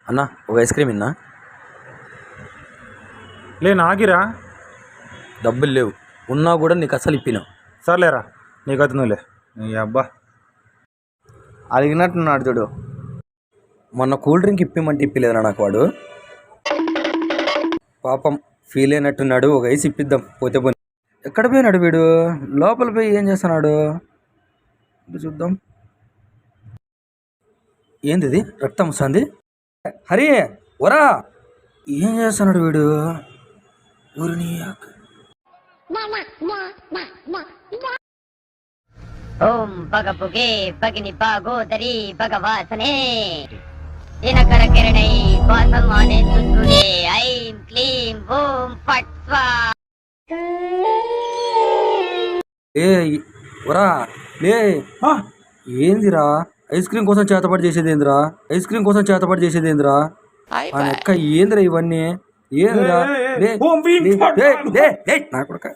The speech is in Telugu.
అన్న ఒక ఐస్ క్రీమ్ ఇన్నా. లే నాగిరా, డబ్బులు లేవు, ఉన్నా కూడా నీకు అసలు ఇప్పినా. సర్లేరా నీకు అవుతుందిలే. నీ అబ్బా అడిగినట్టున్నాడు చూడు. మొన్న కూల్ డ్రింక్ ఇప్పిమంటే ఇప్పిలేదన్నా నాకు వాడు. పాపం ఫీల్ అయినట్టున్నాడు. ఒక ఐస్ ఇప్పిద్దాం పోతే పోనీ. ఎక్కడ పోయినాడు వీడు? లోపల పోయి ఏం చేస్తున్నాడు చూద్దాం. ఏంది ఇది? రక్తం వస్తుంది. హరి వరా, ఏం చేస్తున్నాడు వీడు? ఊరిని ఓం పగపుగే పగిని పాగోదరి భగవాసనే దినకర కిరణై వాసమానే సుందురే ఐం క్లీం ఓం ఫట్ స్వా. ఏ వరా లే. ఏందిరా ఐస్ క్రీమ్ కోసం చేతపాటు చేసేది ఏందిరా? ఐస్ క్రీమ్ కోసం చేతపాటు చేసేది ఏందిరా? ఎక్క ఏందిరా ఇవన్నీ? ఏందిరా? నా కొడుక